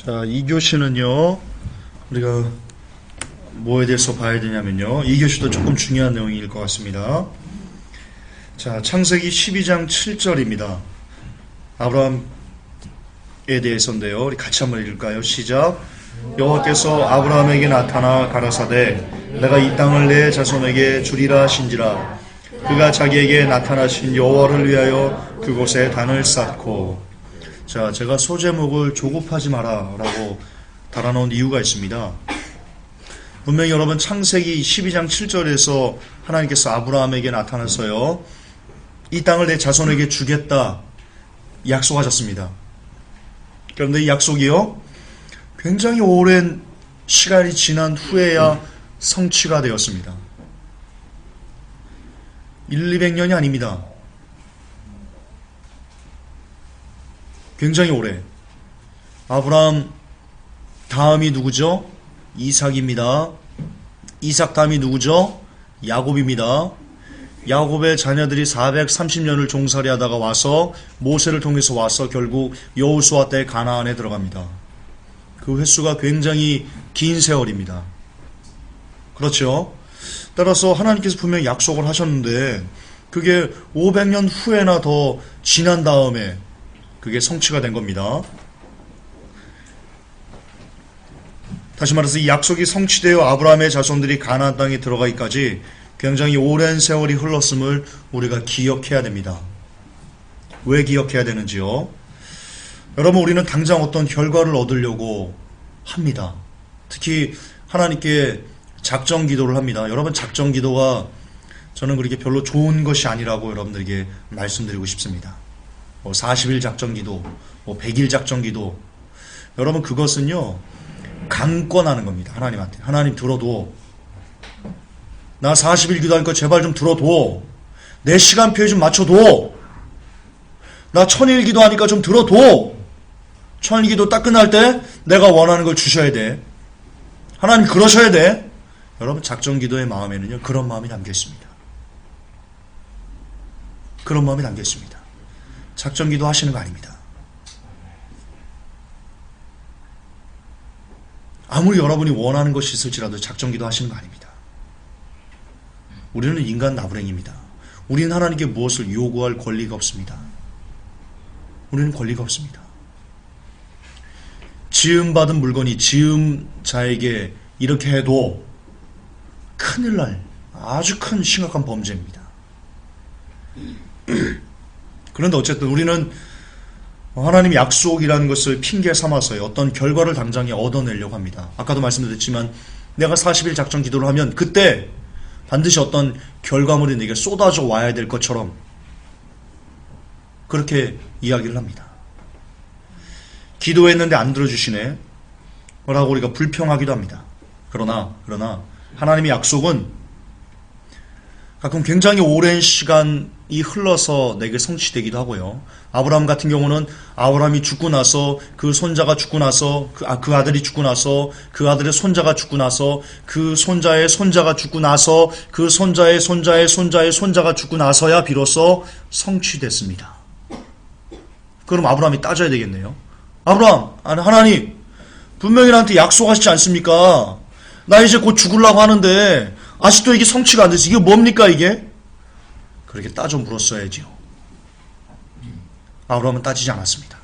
자, 이 교시는요, 우리가 뭐에 대해서 봐야 되냐면요, 이 교시도 조금 중요한 내용일 것 같습니다. 자, 창세기 12장 7절입니다. 아브라함에 대해서인데요. 우리 같이 한번 읽을까요? 시작. 여호와께서 아브라함에게 나타나 가라사대 내가 이 땅을 내 자손에게 주리라 하신지라. 그가 자기에게 나타나신 여호와를 위하여 그곳에 단을 쌓고. 자, 제가 소제목을 조급하지 마라 라고 달아놓은 이유가 있습니다. 분명히 여러분 창세기 12장 7절에서 하나님께서 아브라함에게 나타나서요, 이 땅을 내 자손에게 주겠다 약속하셨습니다. 그런데 이 약속이요, 굉장히 오랜 시간이 지난 후에야 성취가 되었습니다. 200년이 아닙니다. 굉장히 오래. 아브라함 다음이 누구죠? 이삭입니다. 이삭 다음이 누구죠? 야곱입니다. 야곱의 자녀들이 430년을 종살이 하다가 와서 모세를 통해서 와서 결국 여호수아 때 가나안에 들어갑니다. 그 횟수가 굉장히 긴 세월입니다. 그렇죠? 따라서 하나님께서 분명히 약속을 하셨는데 그게 500년 후에나 더 지난 다음에 그게 성취가 된 겁니다. 다시 말해서 이 약속이 성취되어 아브라함의 자손들이 가나안 땅에 들어가기까지 굉장히 오랜 세월이 흘렀음을 우리가 기억해야 됩니다. 왜 기억해야 되는지요? 여러분, 우리는 당장 어떤 결과를 얻으려고 합니다. 특히 하나님께 작정 기도를 합니다. 여러분, 작정 기도가 저는 그렇게 별로 좋은 것이 아니라고 여러분들에게 말씀드리고 싶습니다. 40일 작정 기도, 100일 작정 기도, 여러분 그것은요 강권하는 겁니다. 하나님한테. 하나님 들어도, 나 40일 기도하니까 제발 좀 들어도, 내 시간표에 좀 맞춰도, 나 1000일 기도하니까 좀 들어도, 1000일 기도 딱 끝날 때 내가 원하는 걸 주셔야 돼. 하나님 그러셔야 돼. 여러분, 작정 기도의 마음에는요 그런 마음이 담겨 있습니다. 그런 마음이 담겨 있습니다. 작정 기도 하시는 거 아닙니다. 아무리 여러분이 원하는 것이 있을지라도 작정 기도 하시는 거 아닙니다. 우리는 인간 나부랭입니다. 우리는 하나님께 무엇을 요구할 권리가 없습니다. 우리는 권리가 없습니다. 지음받은 물건이 지음자에게 이렇게 해도 큰일 날 아주 큰 심각한 범죄입니다. 그런데 어쨌든 우리는 하나님 약속이라는 것을 핑계 삼아서 어떤 결과를 당장에 얻어내려고 합니다. 아까도 말씀드렸지만 내가 40일 작정 기도를 하면 그때 반드시 어떤 결과물이 내게 쏟아져 와야 될 것처럼 그렇게 이야기를 합니다. 기도했는데 안 들어주시네 라고 우리가 불평하기도 합니다. 그러나 하나님의 약속은 가끔 굉장히 오랜 시간이 흘러서 내게 성취되기도 하고요. 아브라함 같은 경우는 아브라함이 죽고 나서 그 손자가 죽고 나서 그 아들이 죽고 나서 그 아들의 손자가 죽고 나서 그 손자의 손자가 죽고 나서 그 손자의 손자의 손자의 손자가 죽고 나서야 비로소 성취됐습니다. 그럼 아브라함이 따져야 되겠네요. 아브라함, 하나님 분명히 나한테 약속하시지 않습니까? 나 이제 곧 죽으려고 하는데 아직도 이게 성취가 안 돼서 이게 뭡니까 이게? 그렇게 따져 물었어야지요. 아브라함은 따지지 않았습니다.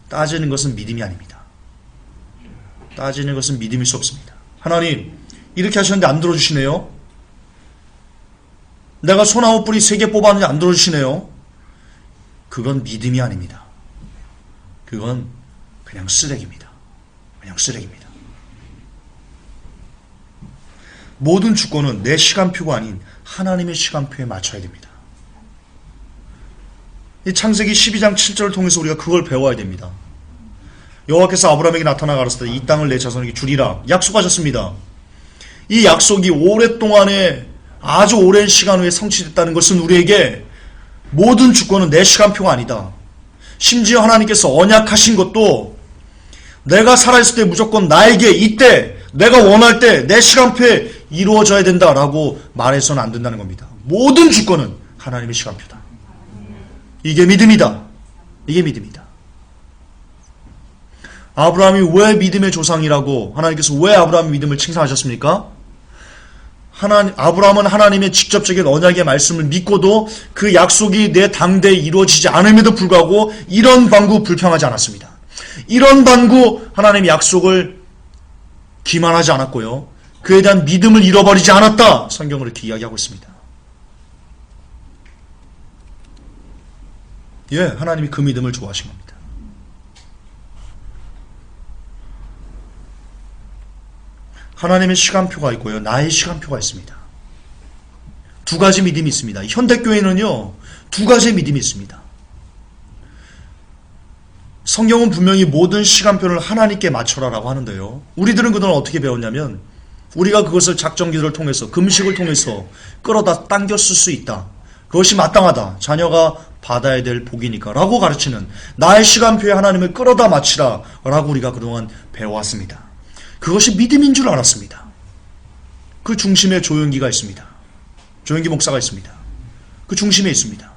따지는 것은 믿음이 아닙니다. 따지는 것은 믿음일 수 없습니다. 하나님 이렇게 하셨는데 안 들어주시네요. 내가 소나무 뿌리 3개 뽑았는데 안 들어주시네요. 그건 믿음이 아닙니다. 그건 그냥 쓰레기입니다. 그냥 쓰레기입니다. 모든 주권은 내 시간표가 아닌 하나님의 시간표에 맞춰야 됩니다. 이 창세기 12장 7절을 통해서 우리가 그걸 배워야 됩니다. 여호와께서 아브라함에게 나타나 가라사대 이 땅을 내 자손에게 주리라 약속하셨습니다. 이 약속이 오랫동안에 아주 오랜 시간 후에 성취됐다는 것은 우리에게 모든 주권은 내 시간표가 아니다. 심지어 하나님께서 언약하신 것도 내가 살아있을 때 무조건 나에게 이때 내가 원할 때 내 시간표에 이루어져야 된다라고 말해서는 안 된다는 겁니다. 모든 주권은 하나님의 시간표다. 이게 믿음이다. 이게 믿음이다. 아브라함이 왜 믿음의 조상이라고 하나님께서 왜 아브라함의 믿음을 칭찬하셨습니까? 아브라함은 하나님의 직접적인 언약의 말씀을 믿고도 그 약속이 내 당대에 이루어지지 않음에도 불구하고 이런 방구 불평하지 않았습니다. 이런 방구 하나님의 약속을 기만하지 않았고요. 그에 대한 믿음을 잃어버리지 않았다. 성경을 이렇게 이야기하고 있습니다. 예, 하나님이 그 믿음을 좋아하신 겁니다. 하나님의 시간표가 있고요. 나의 시간표가 있습니다. 두 가지 믿음이 있습니다. 현대교회는요. 두 가지 믿음이 있습니다. 성경은 분명히 모든 시간표를 하나님께 맞춰라라고 하는데요. 우리들은 그동안 어떻게 배웠냐면 우리가 그것을 작정기도를 통해서 금식을 통해서 끌어다 당겼을 수 있다. 그것이 마땅하다. 자녀가 받아야 될 복이니까 라고 가르치는 나의 시간표에 하나님을 끌어다 맞추라 라고 우리가 그동안 배워왔습니다. 그것이 믿음인 줄 알았습니다. 그 중심에 조용기가 있습니다. 조용기 목사가 있습니다. 그 중심에 있습니다.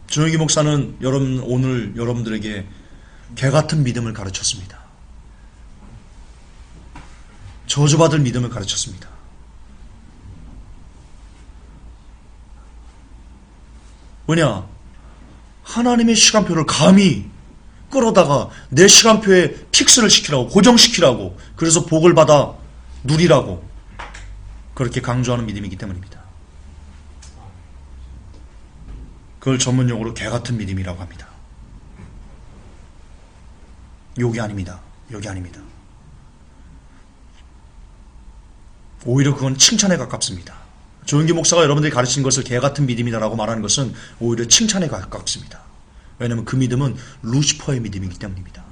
조용기 목사는 오늘 여러분들에게 개같은 믿음을 가르쳤습니다. 저주받을 믿음을 가르쳤습니다. 왜냐? 하나님의 시간표를 감히 끌어다가 내 시간표에 픽스를 시키라고, 고정시키라고, 그래서 복을 받아 누리라고 그렇게 강조하는 믿음이기 때문입니다. 그걸 전문용어로 개같은 믿음이라고 합니다. 욕이 아닙니다. 욕이 아닙니다. 오히려 그건 칭찬에 가깝습니다. 조은기 목사가 여러분들이 가르친 것을 개같은 믿음이다라고 말하는 것은 오히려 칭찬에 가깝습니다. 왜냐하면 그 믿음은 루시퍼의 믿음이기 때문입니다.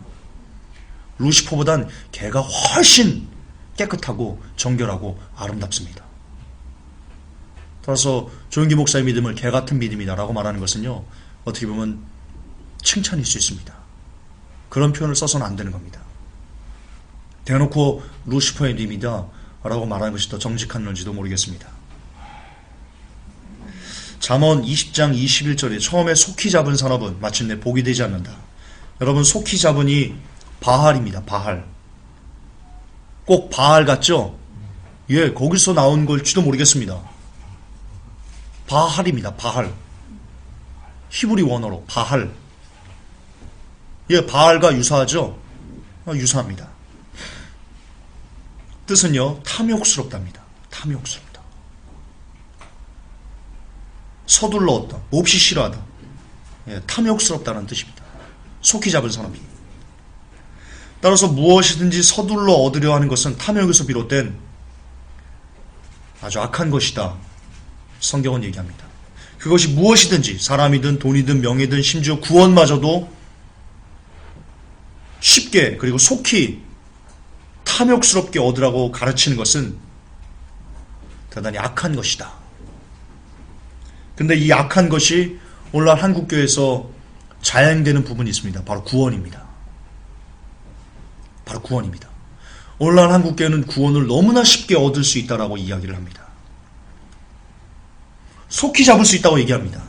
루시퍼보단 개가 훨씬 깨끗하고 정결하고 아름답습니다. 따라서 조은기 목사의 믿음을 개같은 믿음이다라고 말하는 것은요, 어떻게 보면 칭찬일 수 있습니다. 그런 표현을 써서는 안 되는 겁니다. 대놓고 루시퍼의 믿음이다 라고 말하는 것이 더 정직한지도 모르겠습니다. 잠언 20장 21절에 처음에 속히 잡은 산업은 마침내 복이 되지 않는다. 여러분, 속히 잡으니 바할입니다. 바할. 꼭 바할 같죠? 예, 거기서 나온 걸지도 모르겠습니다. 바할입니다. 바할. 히브리 원어로 바할. 예, 바할과 유사하죠? 유사합니다. 뜻은요, 탐욕스럽답니다. 탐욕스럽다. 서둘러었다. 몹시 싫어하다. 예, 탐욕스럽다는 뜻입니다. 속히 잡은 사람이. 따라서 무엇이든지 서둘러 얻으려 하는 것은 탐욕에서 비롯된 아주 악한 것이다. 성경은 얘기합니다. 그것이 무엇이든지 사람이든 돈이든 명예든 심지어 구원마저도 쉽게 그리고 속히 탐욕스럽게 얻으라고 가르치는 것은 대단히 악한 것이다. 근데 이 악한 것이 오늘날 한국교회에서 자행되는 부분이 있습니다. 바로 구원입니다. 바로 구원입니다. 오늘날 한국교회는 구원을 너무나 쉽게 얻을 수 있다라고 이야기를 합니다. 속히 잡을 수 있다고 얘기합니다.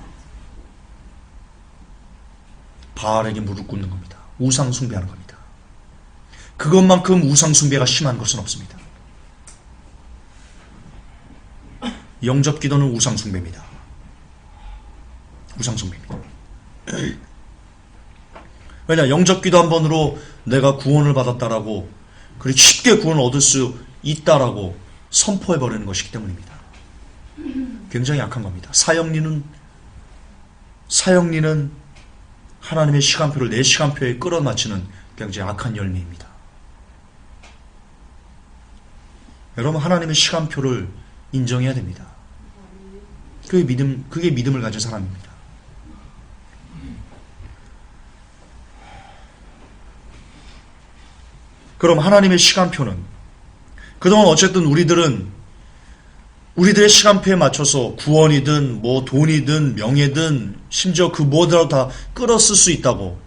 바알에게 무릎 꿇는 겁니다. 우상 숭배하는 겁니다. 그것만큼 우상 숭배가 심한 것은 없습니다. 영접 기도는 우상 숭배입니다. 우상 숭배입니다. 왜냐, 영접 기도 한 번으로 내가 구원을 받았다라고, 그리고 쉽게 구원을 얻을 수 있다라고 선포해버리는 것이기 때문입니다. 굉장히 약한 겁니다. 사형리는 하나님의 시간표를 내 시간표에 끌어맞추는 굉장히 악한 열매입니다. 여러분, 하나님의 시간표를 인정해야 됩니다. 그게 믿음을 가진 사람입니다. 그럼 하나님의 시간표는, 그동안 어쨌든 우리들의 시간표에 맞춰서 구원이든 뭐 돈이든 명예든 심지어 그 뭐더라도 다 끌어쓸 수 있다고.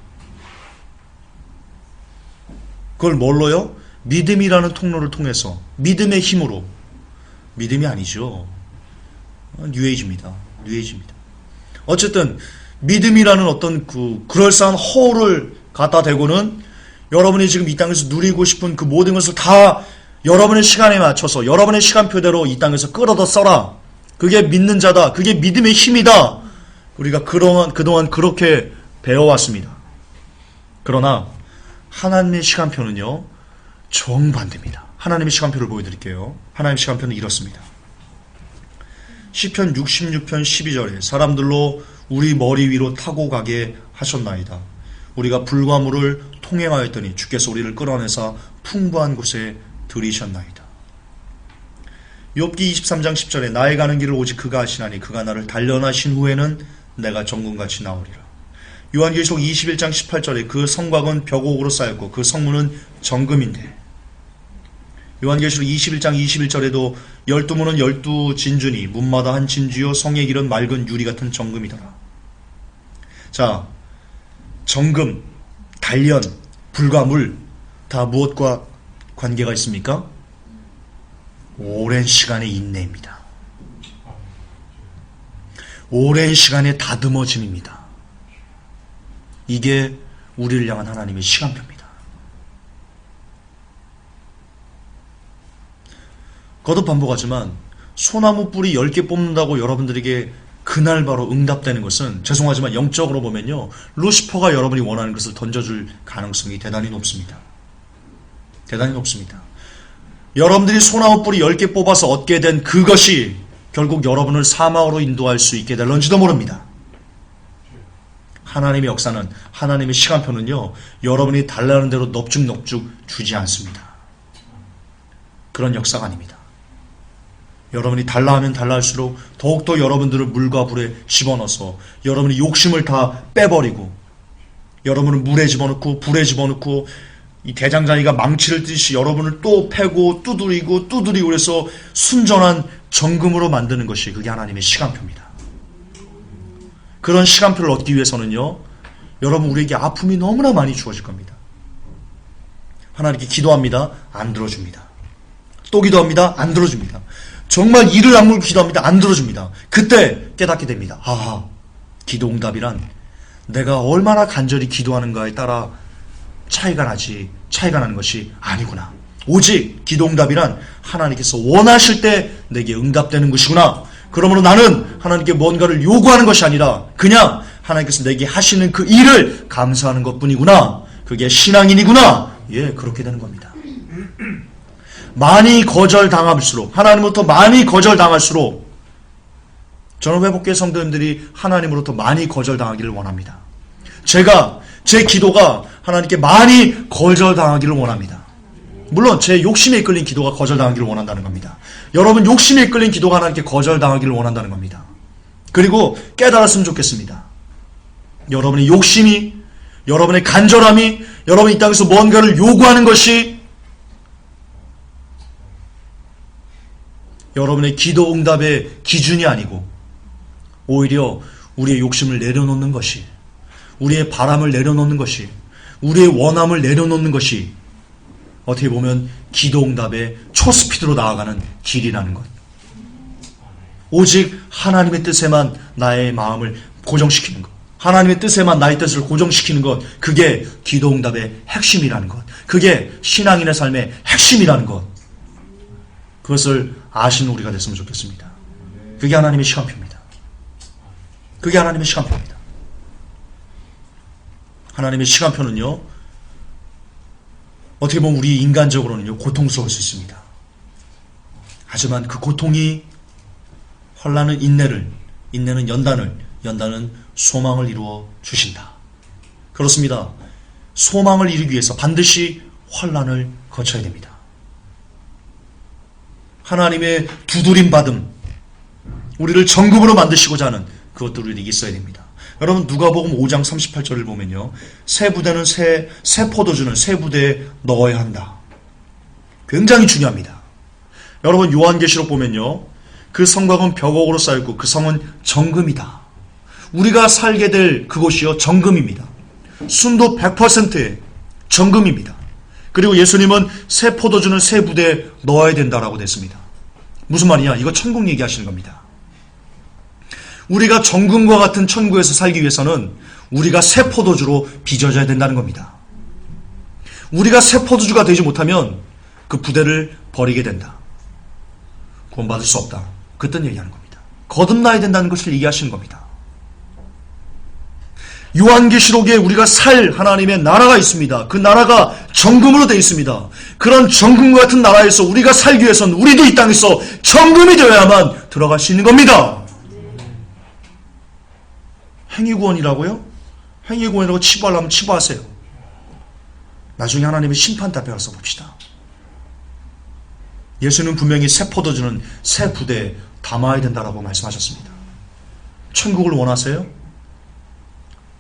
그걸 뭘로요? 믿음이라는 통로를 통해서, 믿음의 힘으로. 믿음이 아니죠. 뉴에이지입니다. 어쨌든 믿음이라는 어떤 그럴싸한 허울을 갖다 대고는 여러분이 지금 이 땅에서 누리고 싶은 그 모든 것을 다 여러분의 시간에 맞춰서 여러분의 시간표대로 이 땅에서 끌어다 써라. 그게 믿는 자다. 그게 믿음의 힘이다. 우리가 그동안 그렇게 배워왔습니다. 그러나 하나님의 시간표는요, 정반대입니다. 하나님의 시간표를 보여드릴게요. 하나님의 시간표는 이렇습니다. 시편 66편 12절에 사람들로 우리 머리 위로 타고 가게 하셨나이다. 우리가 불과 물을 통행하였더니 주께서 우리를 끌어내사 풍부한 곳에 들이셨나이다. 욥기 23장 10절에 나의 가는 길을 오직 그가 아시나니 그가 나를 단련하신 후에는 내가 정금같이 나오리라. 요한계시록 21장 18절에 그 성곽은 벽옥으로 쌓였고 그 성문은 정금인데, 요한계시록 21장 21절에도 12문은 12진주니 문마다 한 진주요 성의 길은 맑은 유리 같은 정금이더라. 자, 정금, 단련, 불과 물 다 무엇과 관계가 있습니까? 오랜 시간의 인내입니다. 오랜 시간의 다듬어짐입니다. 이게 우리를 향한 하나님의 시간표입니다. 거듭 반복하지만 소나무 뿌리 10개 뽑는다고 여러분들에게 그날 바로 응답되는 것은, 죄송하지만 영적으로 보면요, 루시퍼가 여러분이 원하는 것을 던져줄 가능성이 대단히 높습니다. 대단히 높습니다. 여러분들이 소나무 뿌리 10개 뽑아서 얻게 된 그것이 결국 여러분을 사망으로 인도할 수 있게 될런지도 모릅니다. 하나님의 역사는, 하나님의 시간표는요, 여러분이 달라는 대로 넙죽넙죽 주지 않습니다. 그런 역사가 아닙니다. 여러분이 달라하면 달라할수록 더욱더 여러분들을 물과 불에 집어넣어서 여러분의 욕심을 다 빼버리고, 여러분을 물에 집어넣고 불에 집어넣고 이 대장장이가 망치를 뜨듯이 여러분을 또 패고 두드리고 그래서 순전한 정금으로 만드는 것이, 그게 하나님의 시간표입니다. 그런 시간표를 얻기 위해서는요, 여러분, 우리에게 아픔이 너무나 많이 주어질 겁니다. 하나님께 기도합니다. 안 들어줍니다. 또 기도합니다. 안 들어줍니다. 정말 이를 악물고 기도합니다. 안 들어줍니다. 그때 깨닫게 됩니다. 아하, 기도 응답이란 내가 얼마나 간절히 기도하는가에 따라 차이가 나는 것이 아니구나. 오직 기도 응답이란 하나님께서 원하실 때 내게 응답되는 것이구나. 그러므로 나는 하나님께 뭔가를 요구하는 것이 아니라 그냥 하나님께서 내게 하시는 그 일을 감사하는 것뿐이구나. 그게 신앙인이구나. 예, 그렇게 되는 겁니다. 많이 거절당할수록, 하나님으로부터 많이 거절당할수록, 저는 회복교회 성도님들이 하나님으로부터 많이 거절당하기를 원합니다. 제 기도가 하나님께 많이 거절당하기를 원합니다. 물론 제 욕심에 이끌린 기도가 거절당하기를 원한다는 겁니다. 여러분 욕심에 이끌린 기도가 하나님께 거절당하기를 원한다는 겁니다. 그리고 깨달았으면 좋겠습니다. 여러분의 욕심이, 여러분의 간절함이, 여러분이 이 땅에서 뭔가를 요구하는 것이 여러분의 기도 응답의 기준이 아니고 오히려 우리의 욕심을 내려놓는 것이, 우리의 바람을 내려놓는 것이, 우리의 원함을 내려놓는 것이 어떻게 보면 기도 응답의 초스피드로 나아가는 길이라는 것. 오직 하나님의 뜻에만 나의 마음을 고정시키는 것, 하나님의 뜻에만 나의 뜻을 고정시키는 것, 그게 기도 응답의 핵심이라는 것, 그게 신앙인의 삶의 핵심이라는 것, 그것을 아시는 우리가 됐으면 좋겠습니다. 그게 하나님의 시간표입니다. 그게 하나님의 시간표입니다. 하나님의 시간표는요, 어떻게 보면 우리 인간적으로는요, 고통스러울 수 있습니다. 하지만 그 고통이 환난은 인내는 연단은 소망을 이루어 주신다. 그렇습니다. 소망을 이루기 위해서 반드시 환난을 거쳐야 됩니다. 하나님의 두드림 받음, 우리를 정금으로 만드시고자 하는 그것도 우리에게 있어야 됩니다. 여러분 누가복음 5장 38절을 보면요, 새 부대는 새 포도주는 새 부대에 넣어야 한다. 굉장히 중요합니다. 여러분 요한계시록 보면요, 그 성곽은 벽옥으로 쌓였고 그 성은 정금이다. 우리가 살게 될 그곳이요, 정금입니다. 순도 100%의 정금입니다. 그리고 예수님은 새 포도주는 새 부대에 넣어야 된다라고 됐습니다. 무슨 말이냐? 이거 천국 얘기하시는 겁니다. 우리가 정금과 같은 천국에서 살기 위해서는 우리가 새 포도주로 빚어져야 된다는 겁니다. 우리가 새 포도주가 되지 못하면 그 부대를 버리게 된다. 구원받을 수 없다. 그랬던 얘기하는 겁니다. 거듭나야 된다는 것을 얘기하시는 겁니다. 요한계시록에 우리가 살 하나님의 나라가 있습니다. 그 나라가 정금으로 되어 있습니다. 그런 정금과 같은 나라에서 우리가 살기 위해서는 우리도 이 땅에서 정금이 되어야만 들어갈 수 있는 겁니다. 행위구원이라고요? 행위구원이라고 치부하려면 치부하세요. 나중에 하나님의 심판 앞에 가서 봅시다. 예수는 분명히 새 포도주는 새 부대에 담아야 된다라고 말씀하셨습니다. 천국을 원하세요?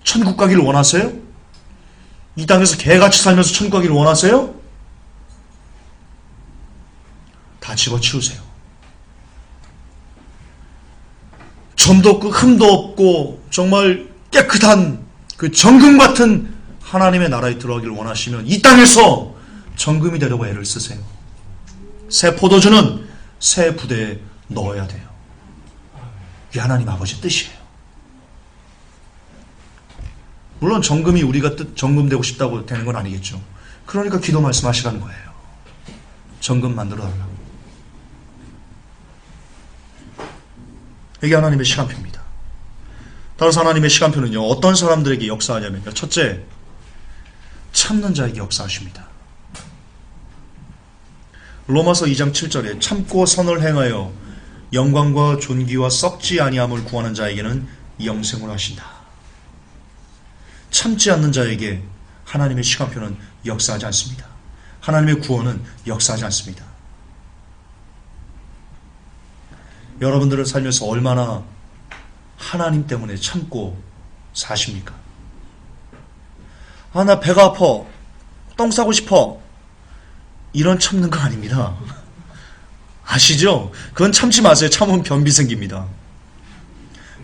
천국 가기를 원하세요? 이 땅에서 개같이 살면서 천국 가기를 원하세요? 다 집어치우세요. 점도 없고 흠도 없고 정말 깨끗한 그 정금 같은 하나님의 나라에 들어가기를 원하시면 이 땅에서 정금이 되려고 애를 쓰세요. 새 포도주는 새 부대에 넣어야 돼요. 이게 하나님 아버지 뜻이에요. 물론 정금이 우리가 정금 되고 싶다고 되는 건 아니겠죠. 그러니까 기도 말씀하시라는 거예요. 정금 만들어 달라고. 이게 하나님의 시간표입니다. 따라서 하나님의 시간표는요, 어떤 사람들에게 역사하냐면요, 첫째, 참는 자에게 역사하십니다. 로마서 2장 7절에 참고 선을 행하여 영광과 존귀와 썩지 아니함을 구하는 자에게는 영생을 하신다. 참지 않는 자에게 하나님의 시간표는 역사하지 않습니다. 하나님의 구원은 역사하지 않습니다. 여러분들을 살면서 얼마나 하나님 때문에 참고 사십니까? 아, 나 배가 아파. 똥 싸고 싶어. 이런 참는 거 아닙니다. 아시죠? 그건 참지 마세요. 참으면 변비 생깁니다.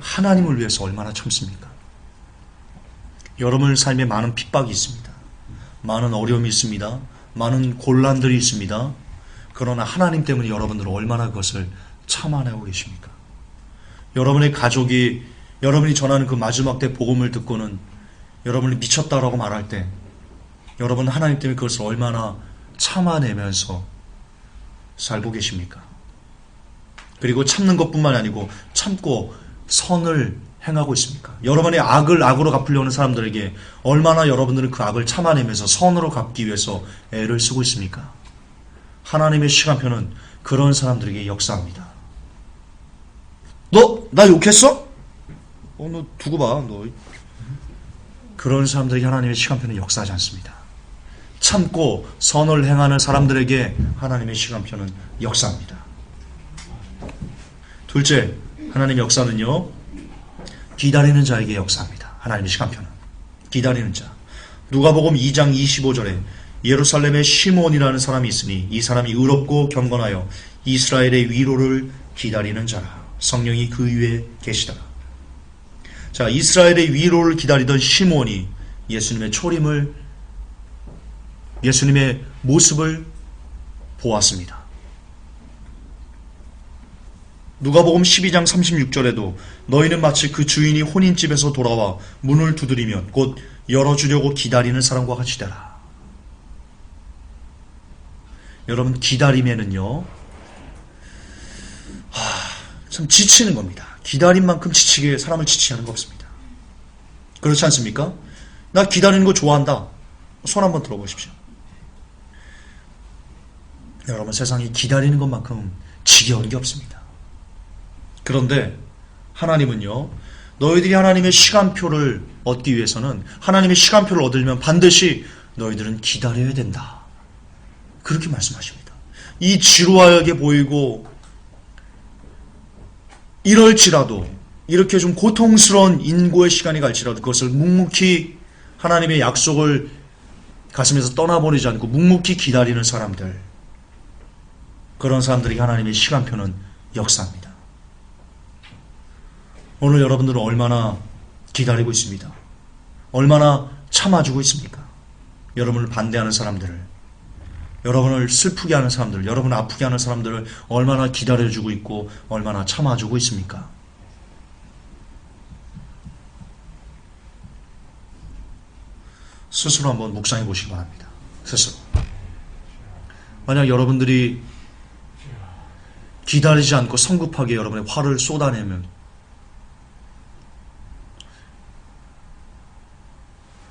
하나님을 위해서 얼마나 참습니까? 여러분의 삶에 많은 핍박이 있습니다. 많은 어려움이 있습니다. 많은 곤란들이 있습니다. 그러나 하나님 때문에 여러분들은 얼마나 그것을 참아내고 계십니까? 여러분의 가족이 여러분이 전하는 그 마지막 때 복음을 듣고는 여러분이 미쳤다라고 말할 때 여러분 하나님 때문에 그것을 얼마나 참아내면서 살고 계십니까? 그리고 참는 것뿐만 아니고 참고 선을 행하고 있습니까? 여러분의 악을 악으로 갚으려는 사람들에게 얼마나 여러분들은 그 악을 참아내면서 선으로 갚기 위해서 애를 쓰고 있습니까? 하나님의 시간표는 그런 사람들에게 역사합니다. 너 나 욕했어? 너 두고 봐. 너 그런 사람들에게 하나님의 시간표는 역사하지 않습니다. 참고 선을 행하는 사람들에게 하나님의 시간표는 역사합니다. 둘째, 하나님의 역사는요, 기다리는 자에게 역사합니다. 하나님의 시간표는 기다리는 자. 누가복음 2장 25절에 예루살렘에 시몬이라는 사람이 있으니 이 사람이 의롭고 경건하여 이스라엘의 위로를 기다리는 자라. 성령이 그 위에 계시더라. 자, 이스라엘의 위로를 기다리던 시몬이 예수님의 초림을, 예수님의 모습을 보았습니다. 누가복음 12장 36절에도 너희는 마치 그 주인이 혼인집에서 돌아와 문을 두드리면 곧 열어주려고 기다리는 사람과 같이 되라. 여러분, 기다림에는요, 참 지치는 겁니다. 기다림만큼 지치게 사람을 지치게 하는 거 없습니다. 그렇지 않습니까? 나 기다리는 거 좋아한다. 손 한번 들어보십시오. 여러분, 세상에 기다리는 것만큼 지겨운 게 없습니다. 그런데 하나님은요, 너희들이 하나님의 시간표를 얻기 위해서는, 하나님의 시간표를 얻으려면 반드시 너희들은 기다려야 된다. 그렇게 말씀하십니다. 이 지루하게 보이고 이럴지라도, 이렇게 좀 고통스러운 인고의 시간이 갈지라도 그것을 묵묵히 하나님의 약속을 가슴에서 떠나버리지 않고 묵묵히 기다리는 사람들, 그런 사람들에게 하나님의 시간표는 역사합니다. 오늘 여러분들은 얼마나 기다리고 있습니다. 얼마나 참아주고 있습니까? 여러분을 반대하는 사람들을, 여러분을 슬프게 하는 사람들, 여러분을 아프게 하는 사람들을 얼마나 기다려주고 있고 얼마나 참아주고 있습니까? 스스로 한번 묵상해 보시기 바랍니다. 스스로. 만약 여러분들이 기다리지 않고 성급하게 여러분의 화를 쏟아내면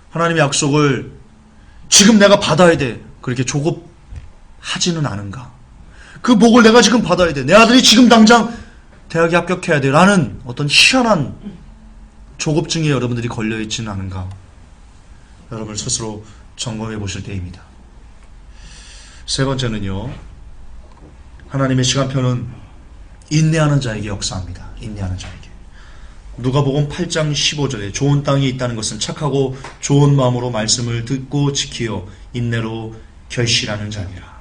하나님의 약속을 지금 내가 받아야 돼. 그렇게 조급하지는 않은가? 그 복을 내가 지금 받아야 돼. 내 아들이 지금 당장 대학에 합격해야 돼. 라는 어떤 희한한 조급증에 여러분들이 걸려있지는 않은가? 여러분 스스로 점검해 보실 때입니다. 세 번째는요. 하나님의 시간표는 인내하는 자에게 역사합니다. 인내하는 자에게. 누가복음 8장 15절에 좋은 땅이 있다는 것은 착하고 좋은 마음으로 말씀을 듣고 지키어 인내로 결실하는 자니라.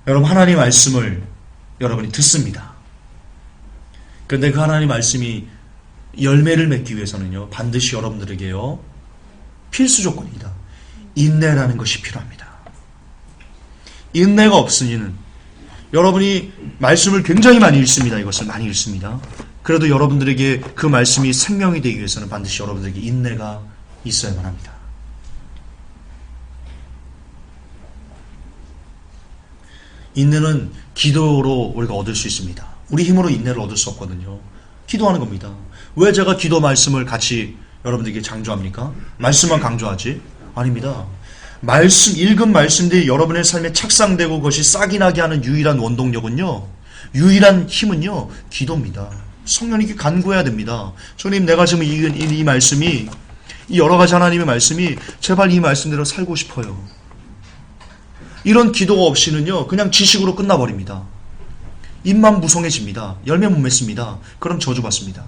여러분 하나님의 말씀을 여러분이 듣습니다. 그런데 그 하나님의 말씀이 열매를 맺기 위해서는요. 반드시 여러분들에게요. 필수 조건이다. 인내라는 것이 필요합니다. 인내가 없으니는 여러분이 말씀을 굉장히 많이 읽습니다. 이것을 많이 읽습니다. 그래도 여러분들에게 그 말씀이 생명이 되기 위해서는 반드시 여러분들에게 인내가 있어야만 합니다. 인내는 기도로 우리가 얻을 수 있습니다. 우리 힘으로 인내를 얻을 수 없거든요. 기도하는 겁니다. 왜 제가 기도 말씀을 같이 여러분들에게 강조합니까? 말씀만 강조하지? 아닙니다. 읽은 말씀들이 여러분의 삶에 착상되고 그것이 싹이 나게 하는 유일한 원동력은요, 유일한 힘은요, 기도입니다. 성령님께 간구해야 됩니다. 주님, 내가 지금 읽은 이 말씀이, 이 여러 가지 하나님의 말씀이 제발 이 말씀대로 살고 싶어요. 이런 기도가 없이는요, 그냥 지식으로 끝나버립니다. 입만 무성해집니다. 열매 못 맺습니다. 그럼 저주받습니다.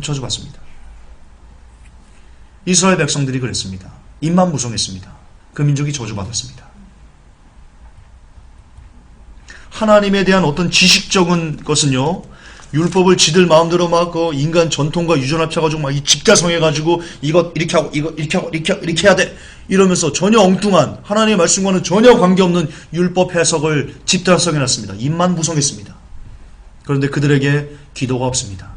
저주받습니다. 이스라엘 백성들이 그랬습니다. 입만 무성했습니다. 그 민족이 저주받았습니다. 하나님에 대한 어떤 지식적인 것은요, 율법을 지들 마음대로 막 인간 전통과 유전합쳐가지고 막 이 집다성해가지고 이것 이렇게 하고 이렇게 해야 돼 이러면서 전혀 엉뚱한 하나님의 말씀과는 전혀 관계없는 율법 해석을 집다성해놨습니다. 입만 무성했습니다. 그런데 그들에게 기도가 없습니다.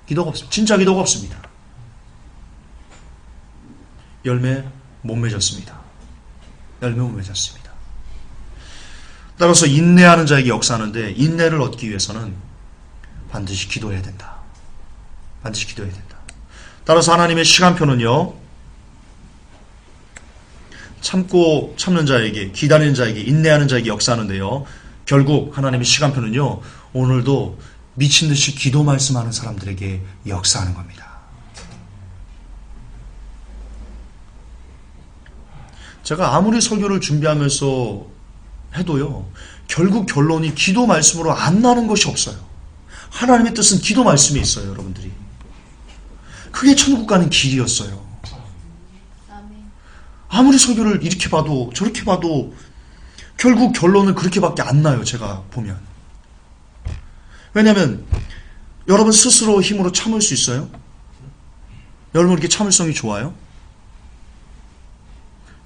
기도가 없습니다. 진짜 기도가 없습니다. 열매 못 맺었습니다. 열매 못 맺었습니다. 따라서 인내하는 자에게 역사하는데 인내를 얻기 위해서는 반드시 기도해야 된다. 반드시 기도해야 된다. 따라서 하나님의 시간표는요, 참는 자에게, 기다리는 자에게, 인내하는 자에게 역사하는데요, 결국 하나님의 시간표는요, 오늘도 미친 듯이 기도 말씀하는 사람들에게 역사하는 겁니다. 제가 아무리 설교를 준비하면서 해도요, 결국 결론이 기도 말씀으로 안 나는 것이 없어요. 하나님의 뜻은 기도 말씀에 있어요, 여러분들이. 그게 천국 가는 길이었어요. 아무리 설교를 이렇게 봐도 저렇게 봐도 결국 결론은 그렇게밖에 안 나요, 제가 보면. 왜냐하면 여러분 스스로 힘으로 참을 수 있어요? 여러분 이렇게 참을성이 좋아요?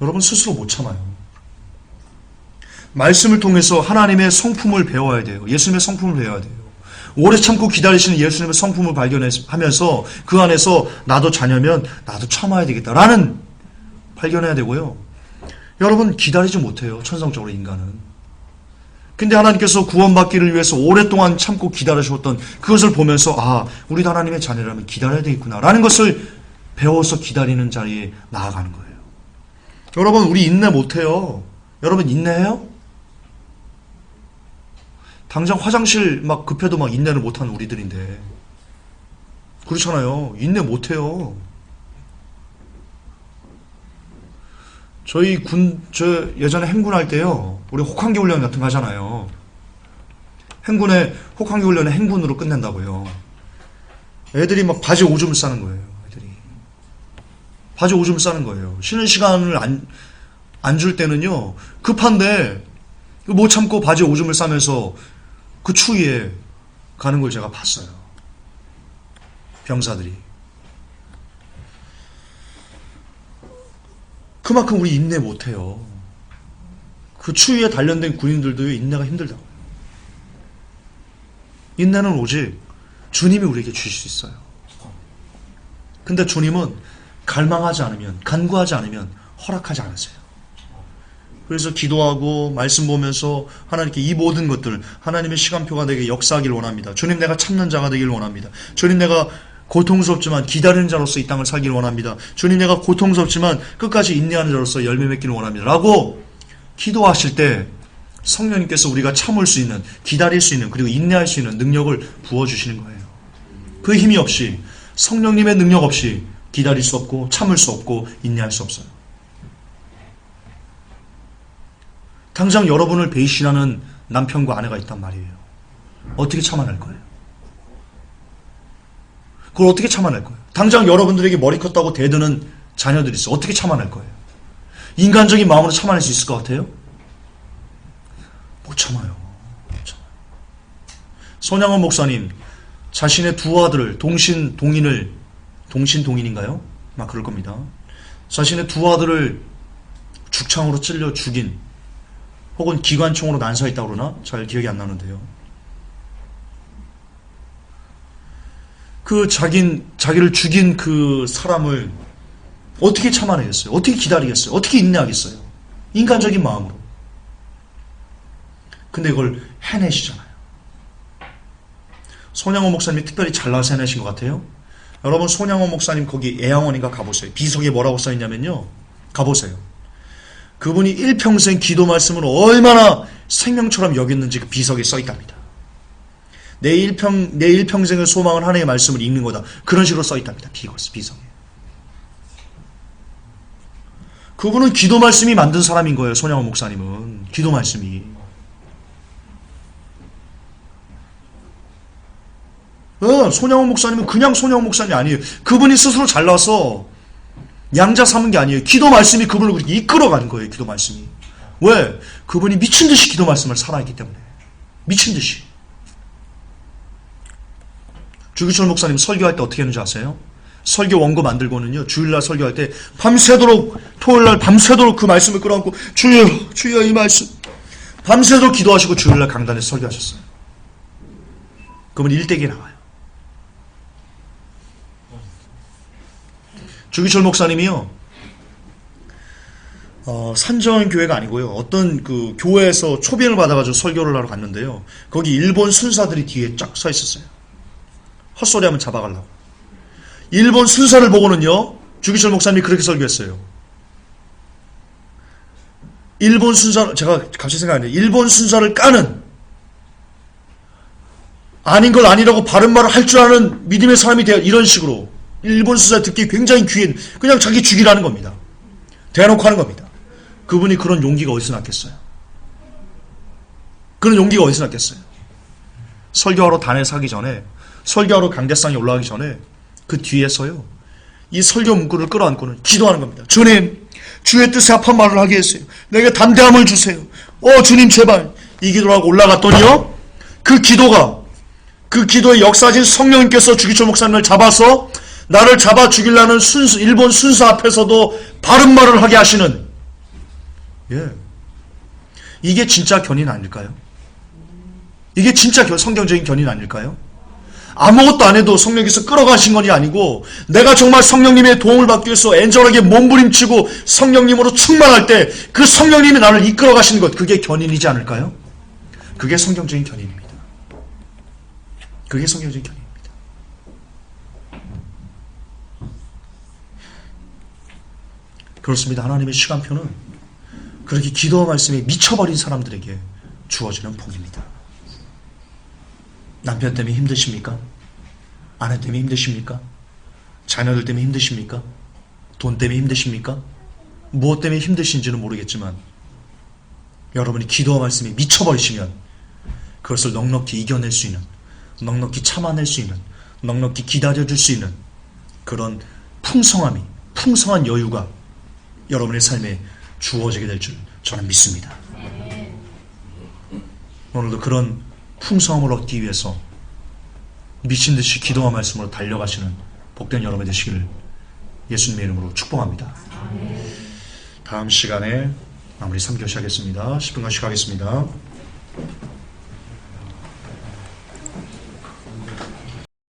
여러분 스스로 못 참아요. 말씀을 통해서 하나님의 성품을 배워야 돼요. 예수님의 성품을 배워야 돼요. 오래 참고 기다리시는 예수님의 성품을 발견하면서 그 안에서 나도 자녀면 나도 참아야 되겠다라는 발견해야 되고요. 여러분 기다리지 못해요. 천성적으로 인간은. 근데 하나님께서 구원받기를 위해서 오랫동안 참고 기다리셨던 그것을 보면서 아, 우리도 하나님의 자녀라면 기다려야 되겠구나 라는 것을 배워서 기다리는 자리에 나아가는 거예요. 여러분 우리 인내 못해요. 여러분 인내해요? 당장 화장실 막 급해도 막 인내를 못하는 우리들인데 그렇잖아요. 인내 못해요. 저 예전에 행군할 때요, 우리 혹한기 훈련 같은 거 하잖아요. 혹한기 훈련에 행군으로 끝낸다고요. 애들이 막 바지 오줌을 싸는 거예요. 애들이 바지 오줌을 싸는 거예요. 쉬는 시간을 안 줄 때는요, 급한데 못 참고 바지 오줌을 싸면서 그 추위에 가는 걸 제가 봤어요. 병사들이. 그만큼 우리 인내 못해요. 그 추위에 단련된 군인들도 인내가 힘들다고요. 인내는 오직 주님이 우리에게 주실 수 있어요. 근데 주님은 갈망하지 않으면, 간구하지 않으면 허락하지 않으세요. 그래서 기도하고 말씀 보면서 하나님께 이 모든 것들, 하나님의 시간표가 내게 역사하길 원합니다. 주님, 내가 참는 자가 되길 원합니다. 주님, 내가 고통스럽지만 기다리는 자로서 이 땅을 살길 원합니다. 주님, 내가 고통스럽지만 끝까지 인내하는 자로서 열매 맺기를 원합니다. 라고 기도하실 때 성령님께서 우리가 참을 수 있는, 기다릴 수 있는, 그리고 인내할 수 있는 능력을 부어주시는 거예요. 그 힘이 없이, 성령님의 능력 없이 기다릴 수 없고 참을 수 없고 인내할 수 없어요. 당장 여러분을 배신하는 남편과 아내가 있단 말이에요. 어떻게 참아낼 거예요? 그걸 어떻게 참아낼 거예요? 당장 여러분들에게 머리 컸다고 대드는 자녀들이 있어. 어떻게 참아낼 거예요? 인간적인 마음으로 참아낼 수 있을 것 같아요? 못 참아요. 못 참아요. 손양원 목사님, 자신의 두 아들을 동신동인인가요? 막 그럴 겁니다. 자신의 두 아들을 죽창으로 찔려 죽인, 혹은 기관총으로 난사했다고 그러나? 잘 기억이 안 나는데요. 그 자기를 죽인 그 사람을 어떻게 참아내겠어요? 어떻게 기다리겠어요? 어떻게 인내하겠어요? 인간적인 마음으로. 근데 이걸 해내시잖아요. 손양호 목사님이 특별히 잘나서 해내신 것 같아요. 여러분, 손양호 목사님 거기 애양원인가 가보세요. 비석에 뭐라고 써있냐면요, 가보세요. 그분이 일평생 기도 말씀을 얼마나 생명처럼 여겼는지 그 비석에 써있답니다. 내 일평생의 소망은 하나님의 말씀을 읽는 거다. 그런 식으로 써있답니다. 비석에. 그분은 기도 말씀이 만든 사람인 거예요. 손양호 목사님은. 기도 말씀이. 손양호 목사님은 그냥 손양호 목사님이 아니에요. 그분이 스스로 잘나서 양자 삼은 게 아니에요. 기도 말씀이 그분을 그렇게 이끌어가는 거예요. 기도 말씀이. 왜? 그분이 미친 듯이 기도 말씀을 살아있기 때문에. 미친 듯이. 주기철 목사님 설교할 때 어떻게 하는지 아세요? 설교 원고 만들고는요, 주일날 설교할 때 밤새도록, 토요일날 밤새도록 그 말씀을 끌어안고 주여 이 말씀, 밤새도록 기도하시고 주일날 강단에서 설교하셨어요. 그러면 일대기에 나와요. 주기철 목사님이요, 산정교회가 아니고요, 어떤 그 교회에서 초빙을 받아가지고 설교를 하러 갔는데요, 거기 일본 순사들이 뒤에 쫙 서 있었어요. 헛소리하면 잡아가려고. 일본 순사를 보고는요, 주기철 목사님이 그렇게 설교했어요. 일본 순사, 제가 갑자기 생각하는데, 일본 순사를 까는, 아닌 걸 아니라고 바른 말을 할 줄 아는 믿음의 사람이 되어, 이런 식으로 일본 순사 듣기 굉장히 귀한, 그냥 자기 죽이라는 겁니다. 대놓고 하는 겁니다. 그분이 그런 용기가 어디서 났겠어요? 그런 용기가 어디서 났겠어요? 설교하러 단에 서기 전에, 설교하러 강대상에 올라가기 전에 그 뒤에서요, 이 설교 문구를 끌어안고는 기도하는 겁니다. 주님, 주의 뜻에 합한 말을 하게 해주세요. 내게 담대함을 주세요. 주님 제발. 이 기도를 하고 올라갔더니요, 그 기도의 역사진 성령님께서 주기철 목사님을 잡아서 나를 잡아 죽이려는 일본 순사 앞에서도 바른 말을 하게 하시는, 이게 진짜 견인 아닐까요? 이게 진짜 성경적인 견인 아닐까요? 아무것도 안 해도 성령께서 끌어가신 것이 아니고, 내가 정말 성령님의 도움을 받기 위해서 엔절하게 몸부림치고 성령님으로 충만할 때 그 성령님이 나를 이끌어가시는 것, 그게 견인이지 않을까요? 그게 성경적인 견인입니다. 그게 성경적인 견인입니다. 그렇습니다. 하나님의 시간표는 그렇게 기도와 말씀에 미쳐버린 사람들에게 주어지는 복입니다. 남편 때문에 힘드십니까? 아내 때문에 힘드십니까? 자녀들 때문에 힘드십니까? 돈 때문에 힘드십니까? 무엇 때문에 힘드신지는 모르겠지만, 여러분이 기도와 말씀에 미쳐버리시면 그것을 넉넉히 이겨낼 수 있는, 넉넉히 참아낼 수 있는, 넉넉히 기다려줄 수 있는 그런 풍성한 여유가 여러분의 삶에 주어지게 될 줄 저는 믿습니다. 오늘도 그런 풍성함을 얻기 위해서 미친듯이 기도와 말씀으로 달려가시는 복된 여러분 되시기를 예수님의 이름으로 축복합니다. 다음 시간에 마무리 3교시 하겠습니다. 10분간씩 하겠습니다.